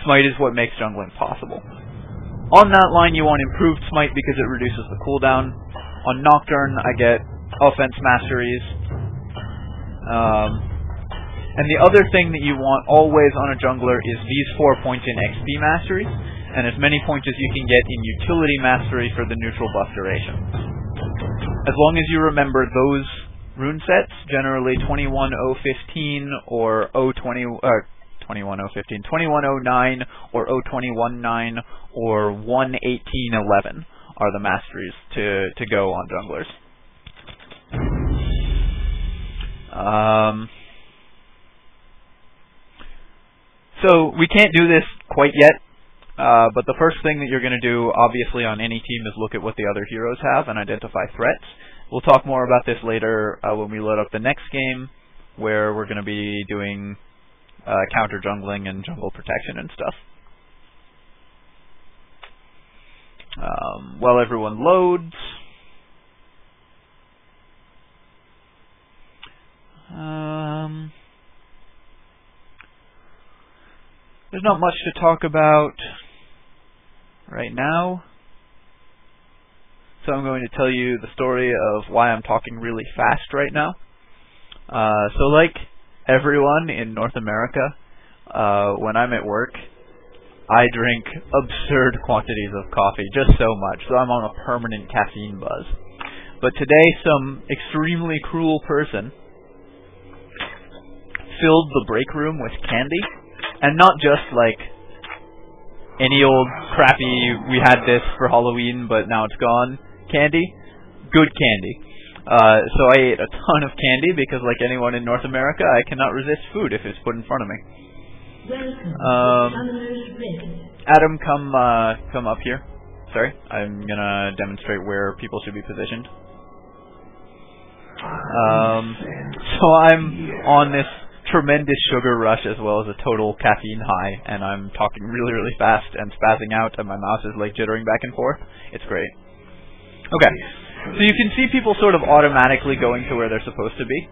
Smite is what makes jungling possible. On that line, you want Improved Smite because it reduces the cooldown. On Nocturne, I get Offense Masteries. And the other thing that you want always on a jungler is these 4 points in XP Mastery, and as many points as you can get in Utility Mastery for the neutral buff duration. As long as you remember those rune sets, generally 21015 or 21015, 2109 or 0219 or 11811 are the masteries to go on junglers. So we can't do this quite yet, but the first thing that you're going to do, obviously on any team, is look at what the other heroes have and identify threats. We'll talk more about this later when we load up the next game, where we're going to be doing counter jungling and jungle protection and stuff. While everyone loads, there's not much to talk about right now, so I'm going to tell you the story of why I'm talking really fast right now. So like everyone in North America, when I'm at work, I drink absurd quantities of coffee, just so much, so I'm on a permanent caffeine buzz. But today, some extremely cruel person filled the break room with candy, and not just like any old crappy, we had this for Halloween but now it's gone candy. Good candy. So I ate a ton of candy because, like anyone in North America, I cannot resist food if it's put in front of me. Adam, come up here. Sorry, I'm gonna demonstrate where people should be positioned. So I'm on this tremendous sugar rush as well as a total caffeine high, and I'm talking really, really fast and spazzing out, and my mouse is like jittering back and forth. It's great. Okay, so you can see people sort of automatically going to where they're supposed to be.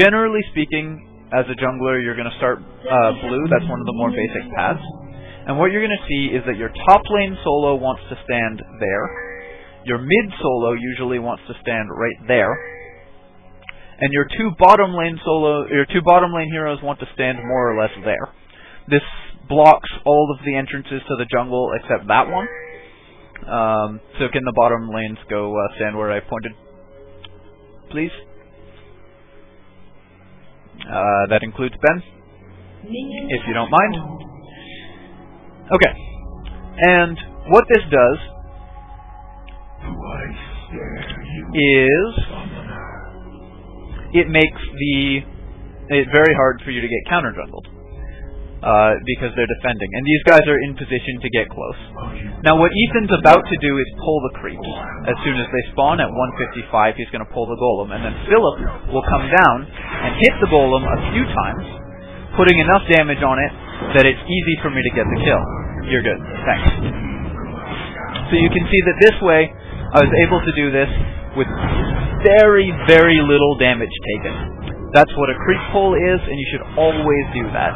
Generally speaking, as a jungler, you're going to start blue. That's one of the more basic paths. And what you're going to see is that your top lane solo wants to stand there. Your mid solo usually wants to stand right there. And your two bottom lane heroes want to stand more or less there. This blocks all of the entrances to the jungle except that one. So can the bottom lanes go stand where I pointed, please? That includes Ben, if you don't mind. Okay. And what this does is it makes it very hard for you to get counter jungled. Because they're defending. And these guys are in position to get close. Now what Ethan's about to do is pull the creeps. As soon as they spawn at 155, he's going to pull the golem. And then Philip will come down and hit the golem a few times, putting enough damage on it that it's easy for me to get the kill. You're good. Thanks. So you can see that this way, I was able to do this with very, very little damage taken. That's what a creep pull is, and you should always do that.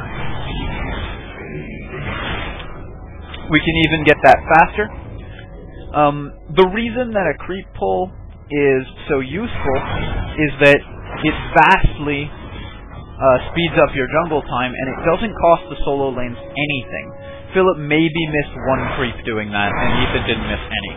We can even get that faster. The reason that a creep pull is so useful is that it vastly speeds up your jungle time, and it doesn't cost the solo lanes anything. Philip maybe missed one creep doing that, and Ethan didn't miss any.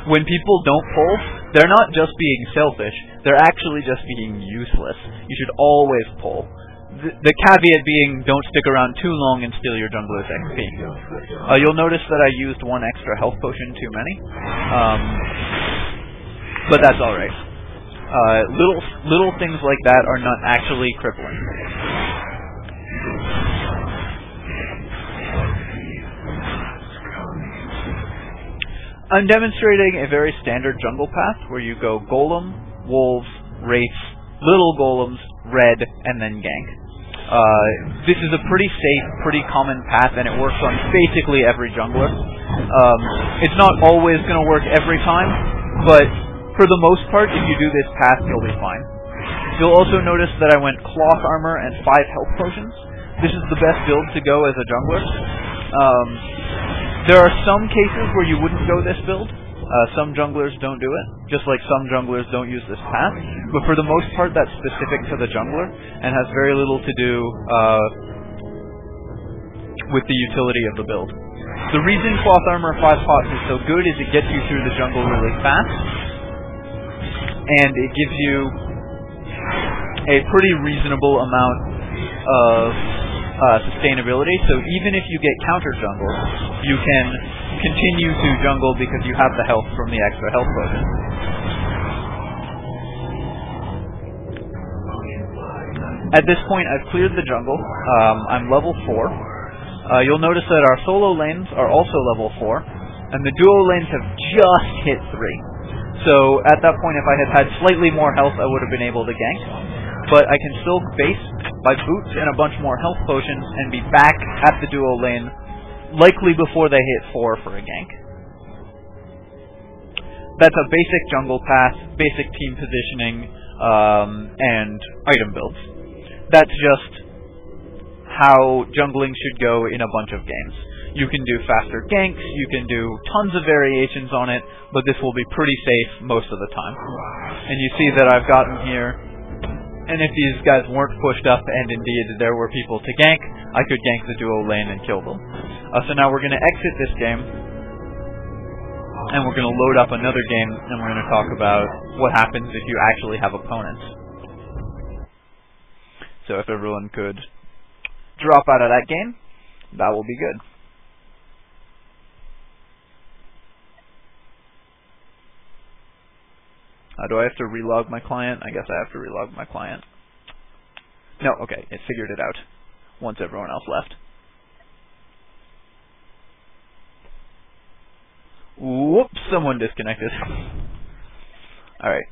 When people don't pull, they're not just being selfish, they're actually just being useless. You should always pull. The caveat being, don't stick around too long and steal your jungler's XP. You'll notice that I used one extra health potion too many, but that's alright. Little things like that are not actually crippling. I'm demonstrating a very standard jungle path where you go golem, wolves, wraiths, little golems, red, and then gank. This is a pretty safe, pretty common path, and it works on basically every jungler. It's not always going to work every time, but for the most part, if you do this path, you'll be fine. You'll also notice that I went cloth armor and 5 health potions. this is the best build to go as a jungler. There are some cases where you wouldn't go this build. Some junglers don't do it, just like some junglers don't use this path. But for the most part, that's specific to the jungler and has very little to do with the utility of the build. The reason Cloth Armor 5 pots is so good is it gets you through the jungle really fast, and it gives you a pretty reasonable amount of sustainability. So even if you get counter jungle, you can continue to jungle because you have the health from the extra health potion. At this point, I've cleared the jungle. I'm level 4. You'll notice that our solo lanes are also level 4, and the duo lanes have just hit 3. So at that point, if I had had slightly more health, I would have been able to gank. But I can still base by boots and a bunch more health potions and be back at the duo lane, likely before they hit 4 for a gank. That's a basic jungle path, basic team positioning, and item builds. That's just how jungling should go in a bunch of games. You can do faster ganks, you can do tons of variations on it, but this will be pretty safe most of the time. And you see that I've gotten here, and if these guys weren't pushed up, and indeed there were people to gank, I could gank the duo lane and kill them. So now we're going to exit this game, and we're going to load up another game, and we're going to talk about what happens if you actually have opponents. So if everyone could drop out of that game, that will be good. Do I have to relog my client? I guess I have to relog my client. No, okay, it figured it out once everyone else left. Whoops, someone disconnected. Alright.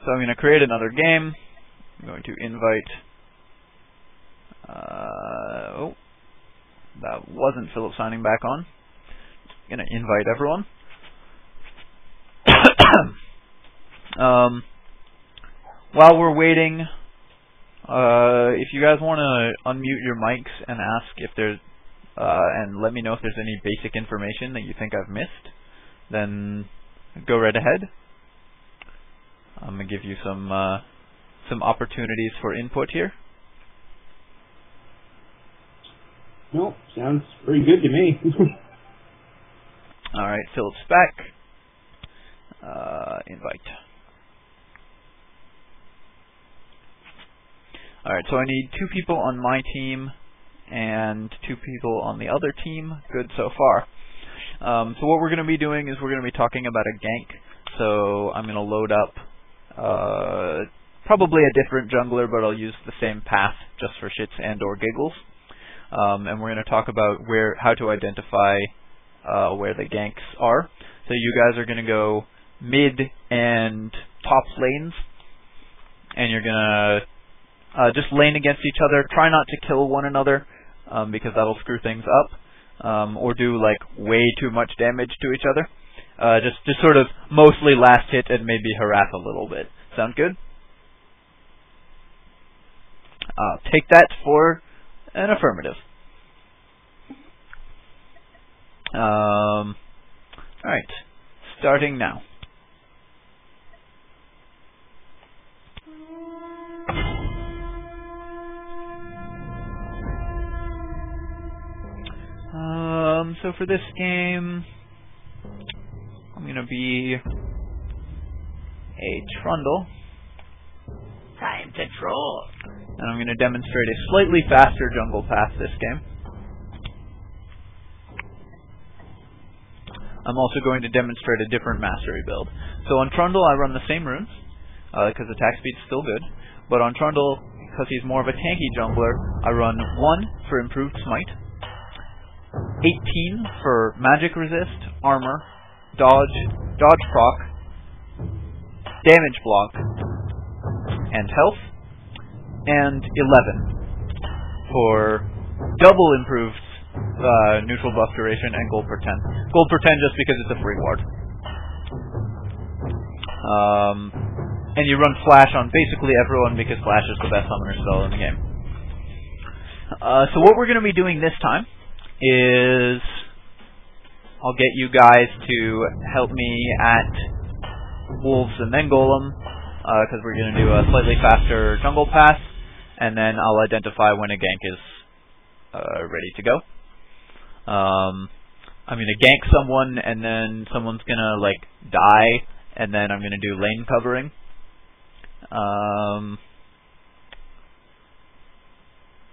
So I'm going to create another game. I'm going to invite... oh, that wasn't Philip signing back on. I'm going to invite everyone. While we're waiting, if you guys want to unmute your mics and ask if there's, and let me know if there's any basic information that you think I've missed, then go right ahead. I'm going to give you some opportunities for input here. No, sounds pretty good to me. Alright, Philip's back. Invite. Alright, so I need 2 people on my team and 2 people on the other team. Good so far. So what we're going to be doing is we're going to be talking about a gank. So I'm going to load up probably a different jungler, but I'll use the same path just for shits and or giggles. And we're going to talk about how to identify where the ganks are. So you guys are going to go mid and top lanes, and you're going to just lane against each other. Try not to kill one another, because that'll screw things up, or do like way too much damage to each other. Just sort of mostly last hit and maybe harass a little bit. Sound good? Take that for an affirmative. Alright, starting now. So for this game, I'm going to be a Trundle. Time to troll. And I'm going to demonstrate a slightly faster jungle path this game. I'm also going to demonstrate a different mastery build. So on Trundle, I run the same runes, because attack speed's still good. But on Trundle, because he's more of a tanky jungler, I run 1 for improved smite, 18 for magic resist, armor, dodge proc, damage block, and health, and 11 for double improved neutral buff duration and gold per 10. Gold per 10 just because it's a free ward. and you run Flash on basically everyone because Flash is the best summoner spell in the game. So what we're going to be doing this time is I'll get you guys to help me at Wolves and then Golem, because we're going to do a slightly faster jungle pass, and then I'll identify when a gank is ready to go. I'm going to gank someone, and then someone's going to like die, and then I'm going to do lane covering.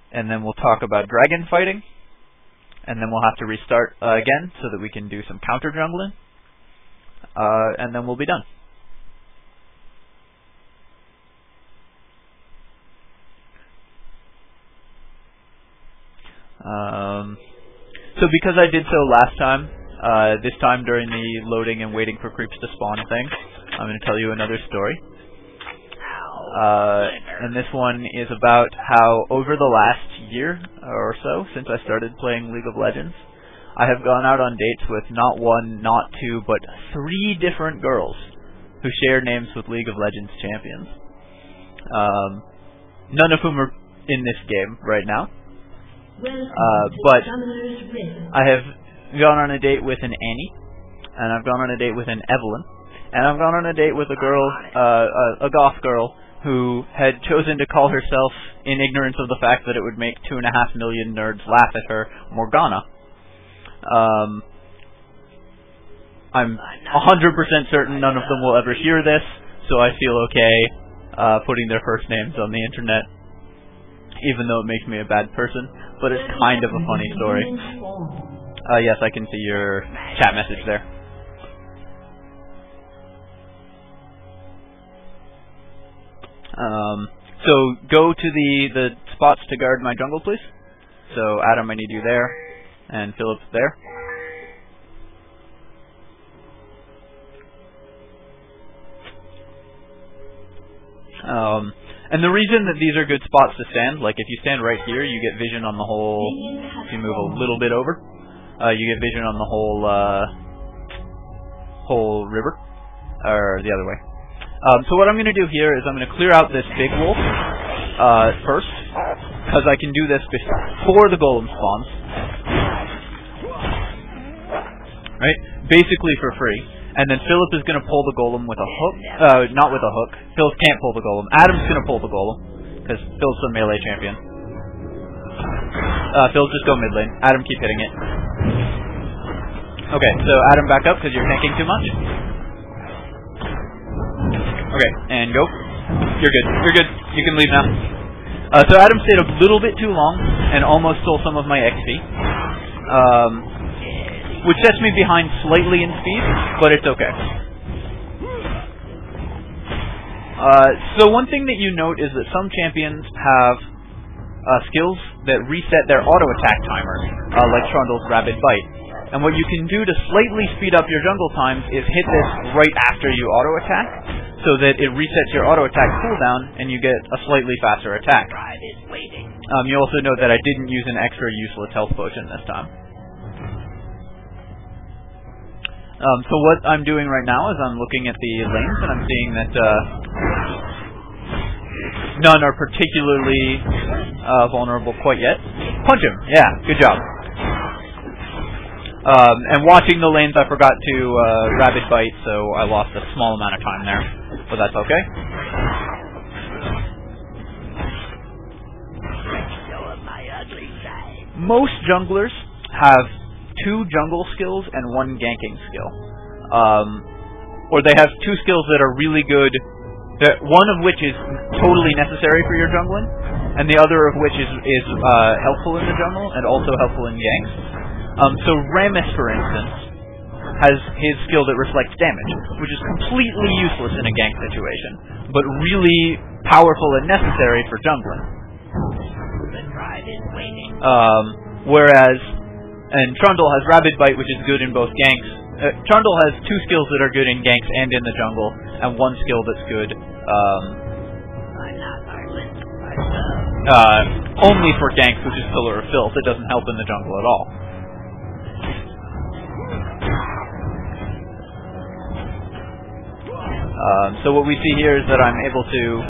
And then we'll talk about dragon fighting, and then we'll have to restart again so that we can do some counter jungling, and then we'll be done. So because I did so last time, this time during the loading and waiting for creeps to spawn thing, I'm going to tell you another story. And this one is about how over the last year or so, since I started playing League of Legends, I have gone out on dates with not one, not two, but 3 different girls who share names with League of Legends champions. None of whom are in this game right now. But I have gone on a date with an Annie, and I've gone on a date with an Evelyn, and I've gone on a date with a girl, a goth girl, who had chosen to call herself, in ignorance of the fact that it would make 2.5 million nerds laugh at her, Morgana. I'm 100% certain none of them will ever hear this, so I feel okay putting their first names on the internet, even though it makes me a bad person, but it's kind of a funny story. Yes, I can see your chat message there. So go to the spots to guard my jungle, please. So Adam, I need you there, and Philip there. And the reason that these are good spots to stand, like if you stand right here, you get vision on the whole. If you move a little bit over, you get vision on the whole river, or the other way. So what I'm going to do here is I'm going to clear out this big wolf first, because I can do this before the golem spawns, right? Basically for free. And then Philip is going to pull the golem with a hook. Not with a hook. Philip can't pull the golem. Adam's going to pull the golem, because Phil's a melee champion. Phil, just go mid lane. Adam, keep hitting it. Okay, so Adam, back up, because you're tanking too much. Okay, and go. You're good. You're good. You can leave now. So Adam stayed a little bit too long, and almost stole some of my XP. Which sets me behind slightly in speed, but it's okay. So one thing that you note is that some champions have skills that reset their auto-attack timers, like Trundle's Rabid Bite. And what you can do to slightly speed up your jungle times is hit this right after you auto-attack, so that it resets your auto-attack cooldown, and you get a slightly faster attack. You also note that I didn't use an extra useless health potion this time. So what I'm doing right now is I'm looking at the lanes, and I'm seeing that none are particularly vulnerable quite yet. Punch him! Yeah, good job. And watching the lanes, I forgot to Rabid Bite, so I lost a small amount of time there, but that's okay. Most junglers have 2 jungle skills and 1 ganking skill. Or they have 2 skills that are really good, one of which is totally necessary for your jungling, and the other of which is helpful in the jungle and also helpful in ganks. So Rammus, for instance, has his skill that reflects damage, which is completely useless in a gank situation, but really powerful and necessary for jungling. Whereas, and Trundle has Rabid Bite, which is good in both ganks. Trundle has 2 skills that are good in ganks and in the jungle, and 1 skill that's good only for ganks, which is Pillar of Filth. It doesn't help in the jungle at all. So what we see here is that I'm able to